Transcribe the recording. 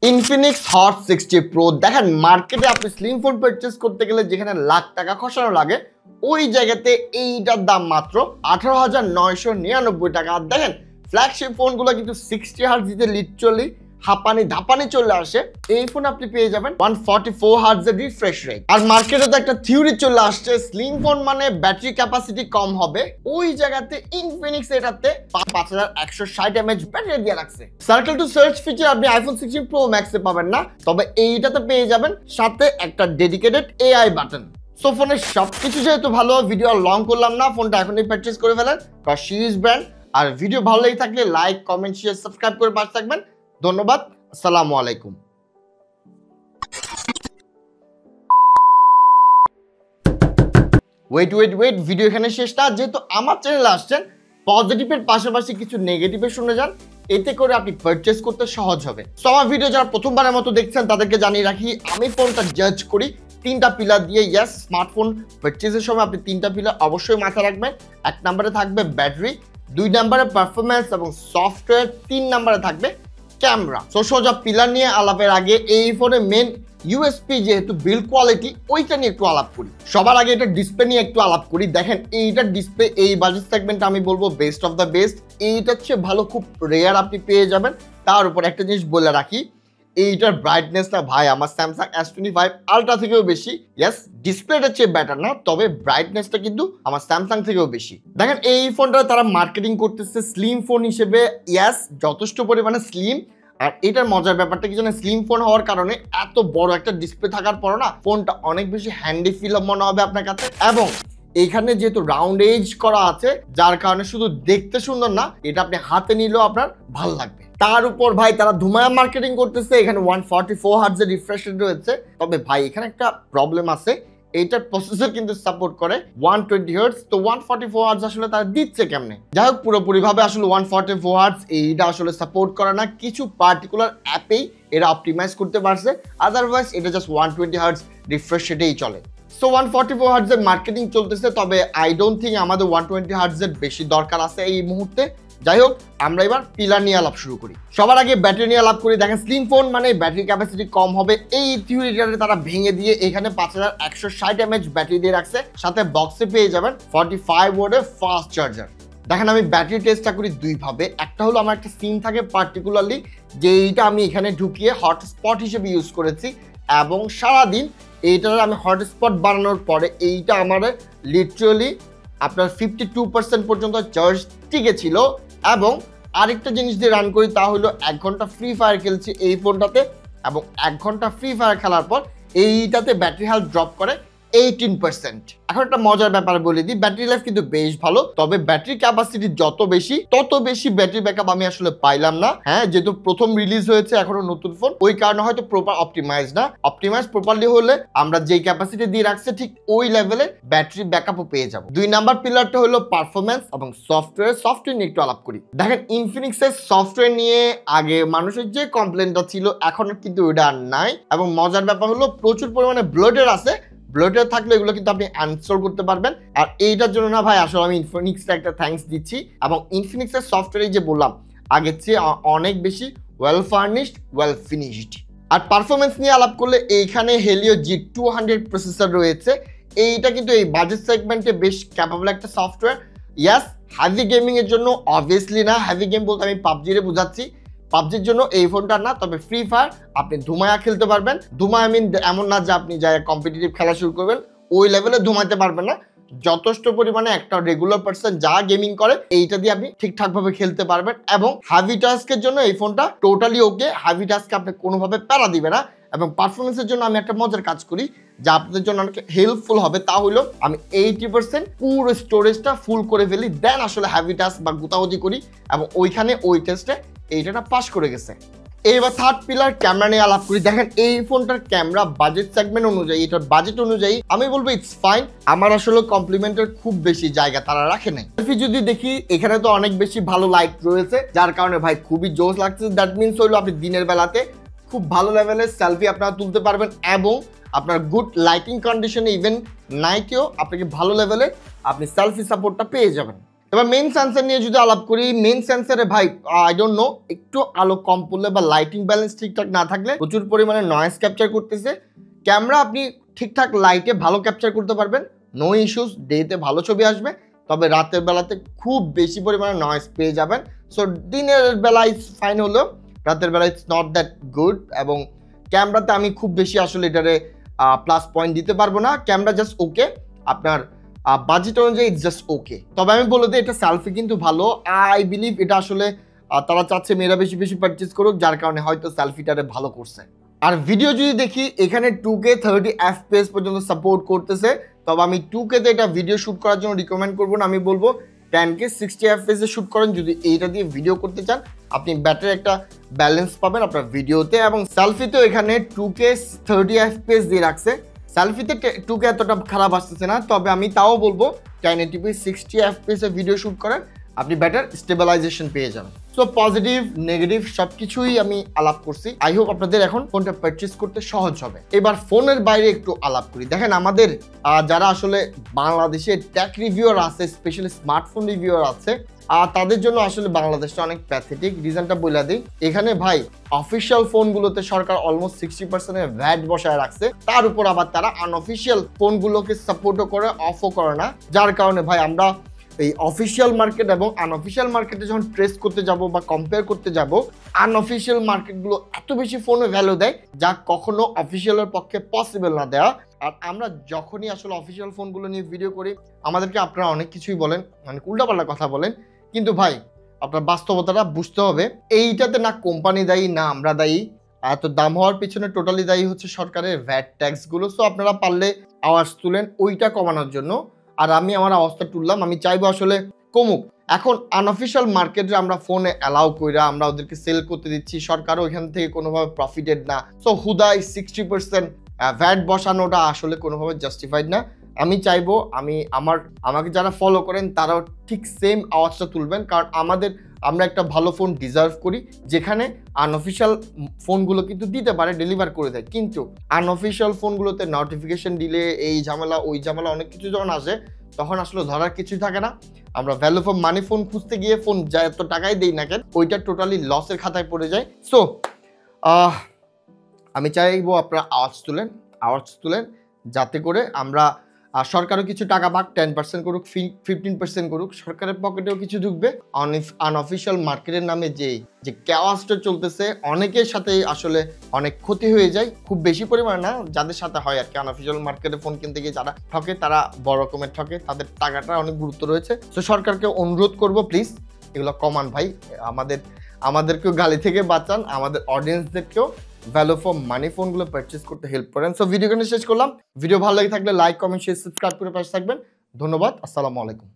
Infinix hot 60 pro দেখেন মার্কেটে আপনি স্লিম ফোন পারচেজ করতে গেলে যেখানে লাখ টাকা খসানো লাগে ওই জায়গাতে এইটার দাম মাত্র 18,999 টাকা। আর দেখেন ফ্ল্যাগশিপ ফোনগুলো কিন্তু 60 হার্টজ দিতে লিটারালি হাঁপানি ধাপানি চলে আসে। এই ফোন আপনি পেয়ে যাবেন 144 হার্টজের রিফ্রেশ রেট। আর মার্কেটে তো একটা থিওরি চলে আসছে স্লিম ফোন মানে ব্যাটারি ক্যাপাসিটি কম হবে, ওই জায়গাতে ইনফিনিক্স এটাতে 5160 mAh ব্যাটারি দিয়ে রাখছে। সার্কেল টু সার্চ ফিচার আপনি আইফোন 16 প্রো ম্যাক্সে পাবেন না, তবে এইটাতে পেয়ে যাবেন সাথে একটা ডেডিকেটেড এআই বাটন। সো ফোনের সবকিছু যেহেতু ভালো, ভিডিও লং করলাম না, ফোনটা এখনই পারচেজ করে ফেলেন, কজ সিরিজ ব্র্যান্ড। আর ভিডিও ভালো লেগে থাকলে লাইক কমেন্ট শেয়ার সাবস্ক্রাইব করে পাশে থাকবেন। ধন্যবাদ, আসসালামু আলাইকুম। ওয়েট ভিডিও এখানে শেষ না। যেহেতু আমার চ্যানেলে আসছেন, পজিটিভের পাশাপাশি কিছু নেগেটিভে শুনে যান, এতে করে আপনি পারচেজ করতে সহজ হবে। সো আমার ভিডিও যারা প্রথমবারের মতো দেখছেন তাদেরকে জানিয়ে রাখি, আমি ফোনটা জাজ করি তিনটা পিলার দিয়ে। ইয়েস, স্মার্টফোন পারচেজের সময় আপনি তিনটা পিলার অবশ্যই মাথায় রাখবেন। 1 নম্বরে থাকবে ব্যাটারি, 2 নম্বরে পারফরমেন্স এবং সফটওয়্যার, 3 নম্বরে থাকবে ক্যামেরা। সো সোজা পিলার নিয়ে আলাপের আগে এই ফোনের মেন ইউএসপি যেহেতু বিল্ড কোয়ালিটি, ওইটা নিয়ে একটু আলাপ করি। সবার আগে এটা ডিসপ্লে নিয়ে একটু আলাপ করি। দেখেন এইটার ডিসপ্লে এই বাজেট সেগমেন্টে আমি বলবো বেস্ট অফ দ্য বেস্ট। এইটার চেয়ে ভালো খুব রেয়ার আপনি পেয়ে যাবেন। তার উপর একটা জিনিস বলে রাখি, এইটার ব্রাইটনেসটা ভাই আমার স্যামসাং S25 আলট্রা থেকেও বেশি। ইয়েস, ডিসপ্লেটার চেয়ে বেটার না, তবে ব্রাইটনেসটা কিন্তু আমার স্যামসাং থেকেও বেশি। দেখেন এই ফোনটা তারা মার্কেটিং করতেছে স্লিম ফোন হিসেবে। ইয়েস, যথেষ্ট পরিমাণে স্লিম। আর এটার মজার ব্যাপারটা কি জানেন, স্লিম ফোন হওয়ার কারণে এত বড় একটা ডিসপ্লে থাকার পরও না ফোনটা অনেক বেশি হ্যান্ডি ফিল মনে হবে আপনার কাছে। এবং এইখানে যেহেতু রাউন্ড এজ করা আছে, যার কারণে শুধু দেখতে সুন্দর না, এটা আপনি হাতে নিলেও আপনার ভালো লাগবে। তার উপর ভাই তারা ধুমায়া মার্কেটিং করতেছে, এখানে 144 হার্টজের রিফ্রেশ রেট রয়েছে। তবে ভাই এখানে একটা প্রবলেম আছে, এইটার প্রসেসর কিন্তু সাপোর্ট করে 120 হার্টজ। তো 144 হার্টজ আসলে তারা দিচ্ছে কেমনে? যাই হোক, পুরোপুরি ভাবে আসলে 144 হার্টজ এইটা আসলে সাপোর্ট করে না। কিছু পার্টিকুলার অ্যাপেই এরা অপটিমাইজ করতে পারছে, আদারওয়াইজ এটা জাস্ট 120 হার্টজ রিফ্রেশ রেটেই চলে। সো 144 হার্টজের মার্কেটিং চলতেছে, তবে আই ডোন্ট থিঙ্ক আমাদের 120 হার্টজের বেশি দরকার আছে এই মুহূর্তে। যাই হোক, আমরা এবার পিলার নিয়ে আলাপ শুরু করি। সবার আগে ব্যাটারি নিয়ে আলাপ করি। দেখেন স্লিম ফোন মানে ব্যাটারি ক্যাপাসিটি কম হবে, এই থিওরিটাকে তারা ভেঙে দিয়ে এখানে 5160 mAh ব্যাটারি দিয়ে রাখছে। সাথে বক্সে পেয়ে যাবেন 45 ওয়াটের ফাস্ট চার্জার। দেখেন আমি ব্যাটারি টেস্টটা করি দুইভাবে। একটা হলো আমার একটা সিম থাকে পার্টিকুলারলি, যে এইটা আমি এখানে ঢুকিয়ে হটস্পট হিসেবে ইউজ করেছি, এবং সারাদিন এইটার আমি হটস্পট বানানোর পরে এইটা আমার লিটারালি আপনার 52% পর্যন্ত চার্জ টিকে ছিল। এবং আরেকটা জিনিস দিয়ে রান করি, তা হলো 1 ঘন্টা ফ্রি ফায়ার খেলছি এই ফোনটাতে, এবং 1 ঘন্টা ফ্রি ফায়ার খেলার পর এইটাতে ব্যাটারি হেলথ ড্রপ করে 18%। এখন একটা মজার ব্যাপার বলে দিই, ব্যাটারি লাইফ কিন্তু বেশ ভালো, তবে ব্যাটারি ক্যাপাসিটি যত বেশি তত বেশি ব্যাটারি ব্যাকআপ আমি আসলে পাইলাম না। হ্যাঁ, যেহেতু প্রথম রিলিজ হয়েছে এখনো নতুন ফোন, ওই কারণে হয়তো প্রপার অপটিমাইজ না। অপটিমাইজ প্রপারলি হলে আমরা যেই ক্যাপাসিটি দিয়ে রাখছে ঠিক ওই লেভেলে ব্যাটারি ব্যাকআপও পেয়ে যাব। 2 নাম্বার পিলারটা হলো পারফরমেন্স এবং সফটওয়্যার নিয়ে একটু আলাপ করি। দেখেন ইনফিনিক্সের সফটওয়্যার নিয়ে আগে মানুষের যে কমপ্লেনটা ছিল এখন কিন্তু ওটা আর নাই। এবং মজার ব্যাপার হলো প্রচুর পরিমাণে ব্লোটের আছে, ব্লোটার থাকলে এগুলো কিন্তু আপনি আনইনস্টল করতে পারবেন। আর এইটার জন্য না ভাই আসলে আমি ইনফিনিক্সকে একটা থ্যাঙ্কস দিচ্ছি। এবং ইনফিনিক্সের সফটওয়্যারে যে বললাম আগের চেয়ে অনেক বেশি ওয়েল ফার্নিশড, ওয়েল ফিনিশড। আর পারফরমেন্স নিয়ে আলাপ করলে এইখানে হেলিও G200 প্রসেসর রয়েছে। এইটা কিন্তু এই বাজেট সেগমেন্টে বেশ ক্যাপাবল একটা সফটওয়্যার। ইয়াস, হেভি গেমিং এর জন্য অবভিয়াসলি না, হেভি গেম বলতে আমি পাবজিরে বোঝাচ্ছি, পাবজির জন্য এই ফোনটা না। তবে ফ্রি ফায়ার আপনি ধুমায়া খেলতে পারবেন। ধুমায়া মিন এমন না যে আপনি যাই কম্পিটিটিভ খেলা শুরু করবেন, ওই লেভেলে ধুমাইতে পারবেন না। যথেষ্ট পরিমাণে একটা রেগুলার পার্সন যা গেমিং করে এইটা দিয়ে আপনি ঠিকঠাক ভাবে খেলতে পারবেন। এবং হেভি টাস্কের জন্য এই ফোনটা টোটালি ওকে, হেভি টাস্কে আপনি কোনোভাবে প্যারা দিবে না। এবং পারফরমেন্সের জন্য আমি একটা মজার কাজ করি যা আপনাদের জন্য অনেক হেল্পফুল হবে, তা হলো আমি 80% পুরো স্টোরেজটা ফুল করে ফেলি, দেন আসলে হেভি টাস্ক বা গুতাগুতি করি, এবং ওইখানে ওই টেস্টে এইটা পাস করে গেছে। এবার থার্ড পিলার ক্যামেরা নিয়ে আলাপ করি। দেখেন এই ফোনটার ক্যামেরা বাজেট সেগমেন্ট অনুযায়ী, এটার বাজেট অনুযায়ী আমি বলবো ইটস ফাইন। আমার আসলে কমপ্লিমেন্টের খুব বেশি জায়গা তারা রাখে নাই। সেলফি যদি দেখি, এখানে তো অনেক বেশি ভালো লাইট রয়েছে, যার কারণে ভাই খুবই জোস লাগছে। দ্যাট মিনস হইলো আপনি দিনের বেলাতে খুব ভালো লেভেলের সেলফি আপনারা তুলতে পারবেন, এবং আপনার গুড লাইটিং কন্ডিশনে ইভেন নাইটেও আপনাকে ভালো লেভেলে আপনি সেলফি সাপোর্টটা পেয়ে যাবেন। এবার মেইন সেন্সর নিয়ে যদি আলাপ করি, মেইন সেন্সরে ভাই আই ডোন্ট নো, একটু আলো কম পড়লে বা লাইটিং ব্যালেন্স ঠিকঠাক না থাকলে প্রচুর পরিমাণে নয়েজ ক্যাপচার করতেছে। ক্যামেরা আপনি ঠিকঠাক লাইটে ভালো ক্যাপচার করতে পারবেন, নো ইস্যুস, ডেতে ভালো ছবি আসবে, তবে রাতের বেলাতে খুব বেশি পরিমাণে নয়েজ পেয়ে যাবেন। সো দিনের বেলা ইটস ফাইন হলেও রাতের বেলা ইটস নট দ্যাট গুড। এবং ক্যামেরাতে আমি খুব বেশি আসলে এটারে প্লাস পয়েন্ট দিতে পারবো না, ক্যামেরা জাস্ট ওকে, আপনার বাজেট অনুযায়ী ইটস জাস্ট ওকে। তবে আমি বলে দিই এটা সেলফি কিন্তু ভালো, আই বিলিভ এটা আসলে তারা চাচ্ছে মেয়েরা বেশি বেশি পারচেজ করুক, যার কারণে হয়তো সেলফিটারে ভালো করছে। আর ভিডিও যদি দেখি এখানে 2K 30 FPS পর্যন্ত সাপোর্ট করতেছে, তবে আমি 2K তে এটা ভিডিও শ্যুট করার জন্য রিকমেন্ড করবো না, আমি বলবো 10K 60 FPS এ শ্যুট করেন যদি এইটা দিয়ে ভিডিও করতে চান, আপনি ব্যাটারি একটা ব্যালেন্স পাবেন আপনার ভিডিওতে। এবং সেলফিতেও এখানে 2K 30 FPS দিয়ে রাখছে, সেলফিতে 2K এতটা খারাপ আসতেছে না, তবে আমি তাও বলবো 1080p 60 FPS এ ভিডিও শ্যুট করেন, আপনি বেটার স্টেবিলাইজেশন পেয়ে যাবেন। সো পজিটিভ নেগেটিভ সবকিছুই আমি আলাপ করছি, আই হোপ আপনাদের এখন ফোনটা পারচেজ করতে সহজ হবে। এবার ফোনের বাইরে একটু আলাপ করি। দেখেন আমাদের যারা আসলে বাংলাদেশে টেক রিভিউয়ার আছে, স্পেশালি স্মার্টফোন রিভিউয়ার আছে, তাদের জন্য আসলে বাংলাদেশটা অনেক প্যাথেটিক। রিজনটা বলে দিই, এখানে ভাই অফিসিয়াল ফোনগুলোতে সরকার অলমোস্ট 60% ভ্যাট বসায় রাখছে, তার উপর আবার তারা আনঅফিসিয়াল ফোনগুলোকে সাপোর্টও করে, অফও করে না, যার কারণে ভাই আমরা এই অফিসিয়াল মার্কেট এবং আনঅফিসিয়াল মার্কেটে যখন ট্রেস করতে যাব বা কম্পেয়ার করতে যাব, আনঅফিসিয়াল মার্কেটগুলো এত বেশি ফোনে ভ্যালু দেয় যা কখনো অফিসিয়ালের পক্ষে পসিবল না দেওয়া। আর আমরা যখনই আসলে অফিসিয়াল ফোনগুলো নিয়ে ভিডিও করি, আমাদেরকে আপনারা অনেক কিছুই বলেন, মানে উল্টাপাল্টা কথা বলেন, কিন্তু ভাই আপনার বাস্তবতাটা বুঝতে হবে, এইটাতে না কোম্পানি দায়ী না আমরা দায়ী, এত দাম হওয়ার পিছনে টোটালি দায়ী হচ্ছে সরকারের ভ্যাট ট্যাক্সগুলো। সো আপনারা পারলে আওয়াজ তুলেন ওইটা কমানোর জন্য, আর আমি আমার অবস্থা তুললাম, আমি চাইবো আসলে কমুক। এখন আনঅফিসিয়াল মার্কেটে আমরা ফোনে অ্যালাউ কইরা আমরা ওদেরকে সেল করতে দিচ্ছি, সরকারও এখান থেকে কোনোভাবে প্রফিটেড না। সো হুদাই 60% ভ্যাট বসানোটা আসলে কোনোভাবে জাস্টিফাইড না। আমি চাইবো আমাকে যারা ফলো করেন তারাও ঠিক সেম আওয়াজটা তুলবেন, কারণ আমরা একটা ভালো ফোন ডিজার্ভ করি, যেখানে আনঅফিসিয়াল ফোনগুলো কিন্তু দিতে পারে, ডেলিভার করে দেয়, কিন্তু আনঅফিসিয়াল ফোনগুলোতে নোটিফিকেশন দিলে এই ঝামেলা ওই ঝামেলা অনেক কিছু যখন আসে, তখন আসলে ধরার কিছুই থাকে না। আমরা ভ্যালু ফর মানি ফোন খুঁজতে গিয়ে ফোন যা এত টাকাই দেই না কেন, ওইটা টোটালি লসের খাতায় পড়ে যায়। সো আমি চাইবো আপনারা আওয়াজ তুলেন যাতে করে আমরা সরকারও কিছু টাকা পাক, 10% করুক, 15% করুক, সরকারের পকেটেও কিছু ঢুকবে। আনঅফিসিয়াল মার্কেটের নামে যে ক্যাওয়াসটা চলতেছে, অনেকের সাথে আসলে অনেক ক্ষতি হয়ে যায়, খুব বেশি পরিমাণে না, যাদের সাথে হয় আর কি। আনঅফিসিয়াল মার্কেটে ফোন কিনতে গিয়ে যারা ঠকে তারা বড় রকমের ঠকে, তাদের টাকাটা অনেক গুরুত্ব রয়েছে। তো সরকারকে অনুরোধ করব প্লিজ এগুলো কমান ভাই, আমাদেরকেও গালি থেকে বাঁচান, আমাদের অডিয়েন্সদেরকেও ভ্যালু ফর মানি ফোনগুলো পারচেজ করতে হেল্প করেন। সো ভিডিও শেষ করলাম। ভিডিও ভালো লাগে থাকলে লাইক, কমেন্ট, শেয়ার, সাবস্ক্রাইব করে পাশে থাকবেন। ধন্যবাদ, আসসালামু আলাইকুম।